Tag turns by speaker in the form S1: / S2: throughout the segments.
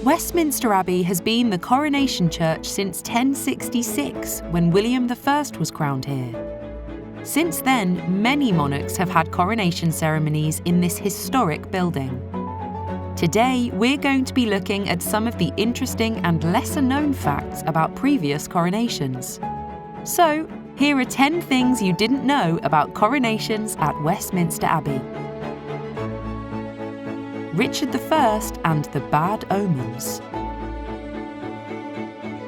S1: Westminster Abbey has been the coronation church since 1066, when William I was crowned here. Since then, many monarchs have had coronation ceremonies in this historic building. Today, we're going to be looking at some of the interesting and lesser-known facts about previous coronations. So, here are 10 things you didn't know about coronations at Westminster Abbey. Richard I and the bad omens.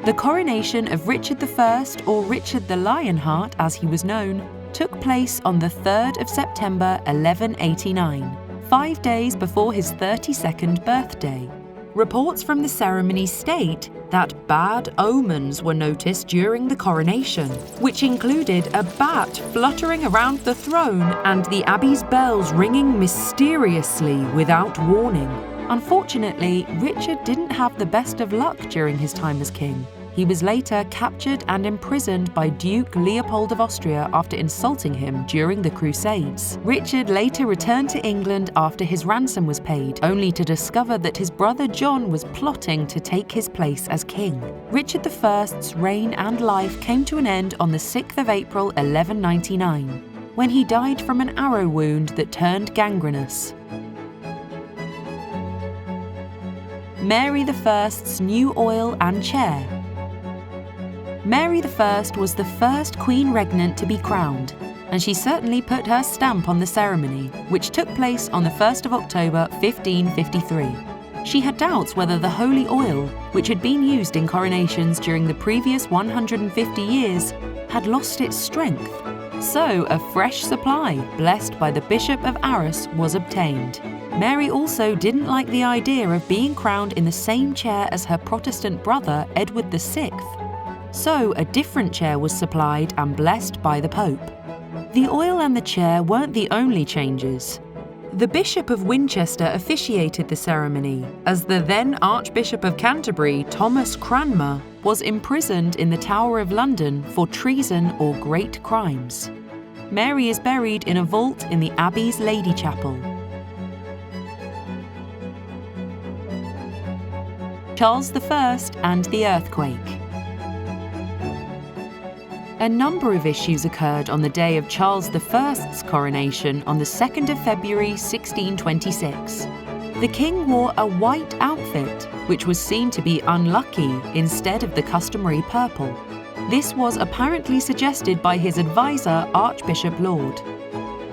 S1: The coronation of Richard I, or Richard the Lionheart as he was known, took place on the 3rd of September 1189, 5 days before his 32nd birthday. Reports from the ceremony state that bad omens were noticed during the coronation, which included a bat fluttering around the throne and the abbey's bells ringing mysteriously without warning. Unfortunately, Richard didn't have the best of luck during his time as king. He was later captured and imprisoned by Duke Leopold of Austria after insulting him during the Crusades. Richard later returned to England after his ransom was paid, only to discover that his brother John was plotting to take his place as king. Richard I's reign and life came to an end on the 6th of April 1199, when he died from an arrow wound that turned gangrenous. Mary I's new oil and chair. Mary I was the first queen regnant to be crowned, and she certainly put her stamp on the ceremony, which took place on the 1st of October 1553. She had doubts whether the holy oil, which had been used in coronations during the previous 150 years, had lost its strength. So a fresh supply, blessed by the Bishop of Arras, was obtained. Mary also didn't like the idea of being crowned in the same chair as her Protestant brother, Edward VI. So a different chair was supplied and blessed by the Pope. The oil and the chair weren't the only changes. The Bishop of Winchester officiated the ceremony, as the then Archbishop of Canterbury, Thomas Cranmer, was imprisoned in the Tower of London for treason or great crimes. Mary is buried in a vault in the Abbey's Lady Chapel. Charles I and the earthquake. A number of issues occurred on the day of Charles I's coronation on the 2nd of February 1626. The king wore a white outfit, which was seen to be unlucky instead of the customary purple. This was apparently suggested by his advisor, Archbishop Laud.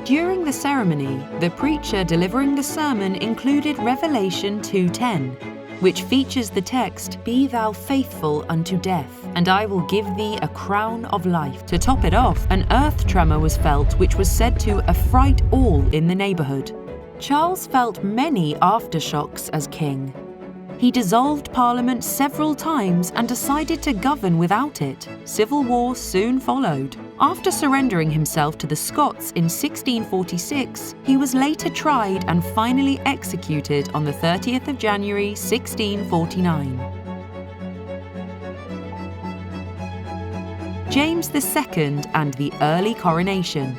S1: During the ceremony, the preacher delivering the sermon included Revelation 2:10, which features the text, "Be thou faithful unto death, and I will give thee a crown of life." To top it off, an earth tremor was felt which was said to affright all in the neighbourhood. Charles felt many aftershocks as king. He dissolved Parliament several times and decided to govern without it. Civil war soon followed. After surrendering himself to the Scots in 1646, he was later tried and finally executed on the 30th of January 1649. James II and the early coronation.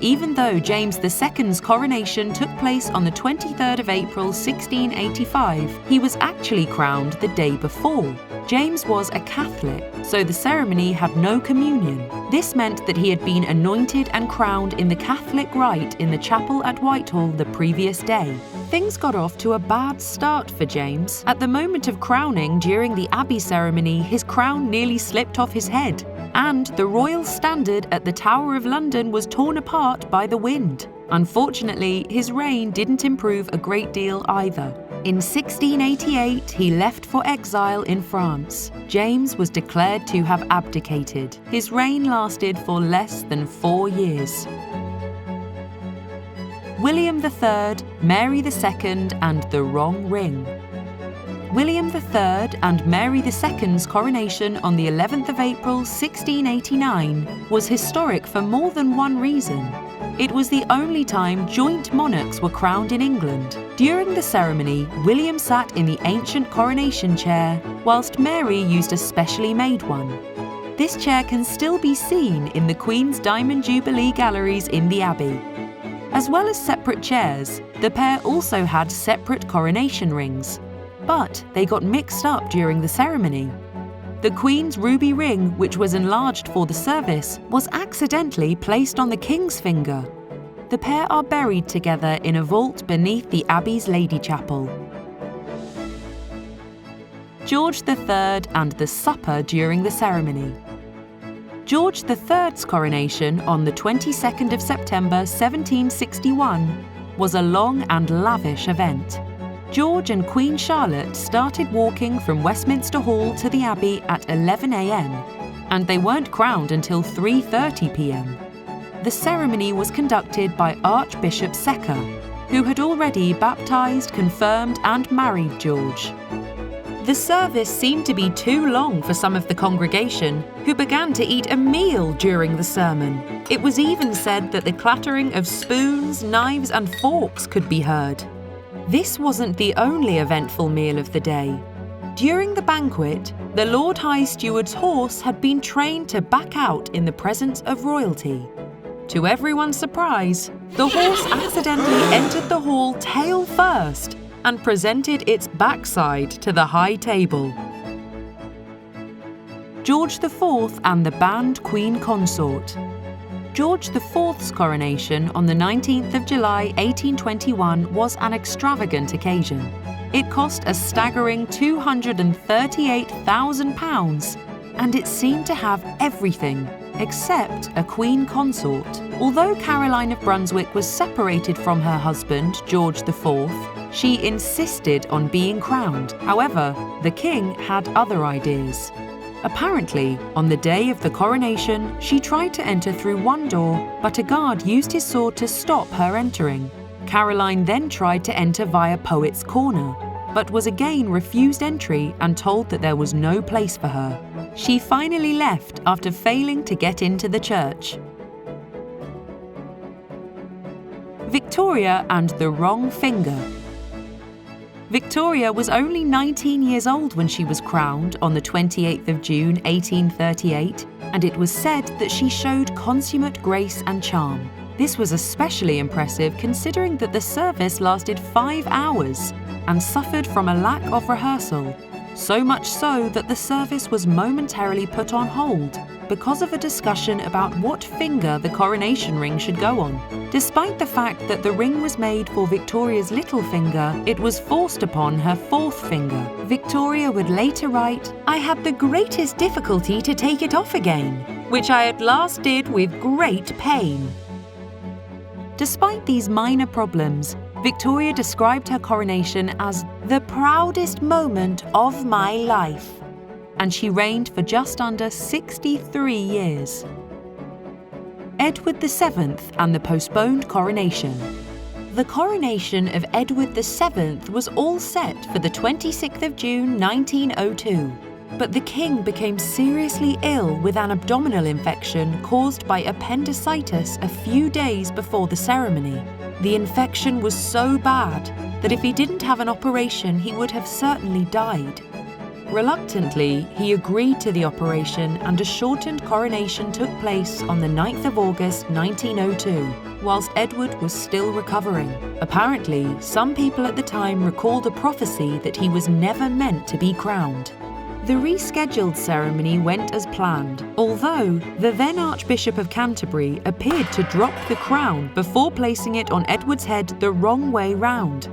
S1: Even though James II's coronation took place on the 23rd of April 1685, he was actually crowned the day before. James was a Catholic, so the ceremony had no communion. This meant that he had been anointed and crowned in the Catholic rite in the chapel at Whitehall the previous day. Things got off to a bad start for James. At the moment of crowning during the Abbey ceremony, his crown nearly slipped off his head, and the royal standard at the Tower of London was torn apart by the wind. Unfortunately, his reign didn't improve a great deal either. In 1688, he left for exile in France. James was declared to have abdicated. His reign lasted for less than 4 years. William III, Mary II, and the wrong ring. William III and Mary II's coronation on the 11th of April 1689 was historic for more than one reason. It was the only time joint monarchs were crowned in England. During the ceremony, William sat in the ancient coronation chair, whilst Mary used a specially made one. This chair can still be seen in the Queen's Diamond Jubilee galleries in the Abbey. As well as separate chairs, the pair also had separate coronation rings. but they got mixed up during the ceremony. The Queen's ruby ring, which was enlarged for the service, was accidentally placed on the King's finger. The pair are buried together in a vault beneath the Abbey's Lady Chapel. George III and the supper during the ceremony. George III's coronation on the 22nd of September 1761 was a long and lavish event. George and Queen Charlotte started walking from Westminster Hall to the Abbey at 11 a.m, and they weren't crowned until 3:30 p.m. The ceremony was conducted by Archbishop Secker, who had already baptised, confirmed and married George. The service seemed to be too long for some of the congregation, who began to eat a meal during the sermon. It was even said that the clattering of spoons, knives and forks could be heard. This wasn't the only eventful meal of the day. During the banquet, the Lord High Steward's horse had been trained to back out in the presence of royalty. To everyone's surprise, the horse accidentally entered the hall tail first and presented its backside to the high table. George IV and the banned Queen Consort. George IV's coronation on the 19th of July 1821 was an extravagant occasion. It cost a staggering £238,000, and it seemed to have everything except a Queen Consort. Although Caroline of Brunswick was separated from her husband, George IV, she insisted on being crowned. However, the king had other ideas. Apparently, on the day of the coronation, she tried to enter through one door, but a guard used his sword to stop her entering. Caroline then tried to enter via Poets' Corner, but was again refused entry and told that there was no place for her. She finally left after failing to get into the church. Victoria and the wrong finger. Victoria was only 19 years old when she was crowned on the 28th of June 1838, and it was said that she showed consummate grace and charm. This was especially impressive considering that the service lasted 5 hours and suffered from a lack of rehearsal, so much so that the service was momentarily put on hold because of a discussion about what finger the coronation ring should go on. Despite the fact that the ring was made for Victoria's little finger, it was forced upon her fourth finger. Victoria would later write, "I had the greatest difficulty to take it off again, which I at last did with great pain." Despite these minor problems, Victoria described her coronation as the proudest moment of my life, and she reigned for just under 63 years. Edward VII and the postponed coronation. The coronation of Edward VII was all set for the 26th of June 1902, but the king became seriously ill with an abdominal infection caused by appendicitis a few days before the ceremony. The infection was so bad that if he didn't have an operation, he would have certainly died. Reluctantly, he agreed to the operation and a shortened coronation took place on the 9th of August 1902, whilst Edward was still recovering. Apparently, some people at the time recalled a prophecy that he was never meant to be crowned. The rescheduled ceremony went as planned, although the then Archbishop of Canterbury appeared to drop the crown before placing it on Edward's head the wrong way round.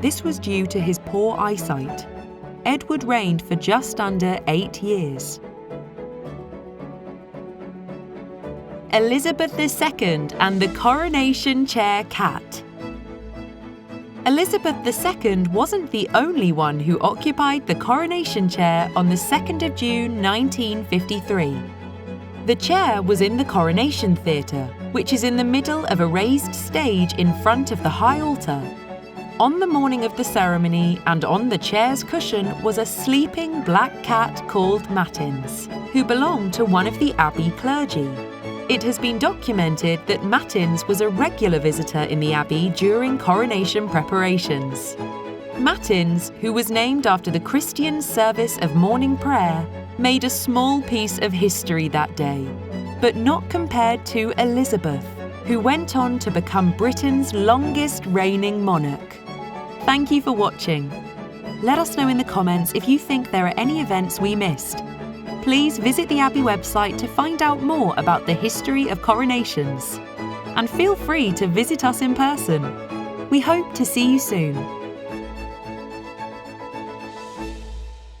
S1: This was due to his poor eyesight. Edward reigned for just under 8 years. Elizabeth II and the coronation chair cat. Elizabeth II wasn't the only one who occupied the coronation chair on the 2nd of June 1953. The chair was in the Coronation Theatre, which is in the middle of a raised stage in front of the high altar. On the morning of the ceremony and on the chair's cushion was a sleeping black cat called Matins, who belonged to one of the Abbey clergy. It has been documented that Matins was a regular visitor in the Abbey during coronation preparations. Matins, who was named after the Christian service of morning prayer, made a small piece of history that day, but not compared to Elizabeth, who went on to become Britain's longest reigning monarch. Thank you for watching. Let us know in the comments if you think there are any events we missed. Please visit the Abbey website to find out more about the history of coronations. And feel free to visit us in person. We hope to see you soon.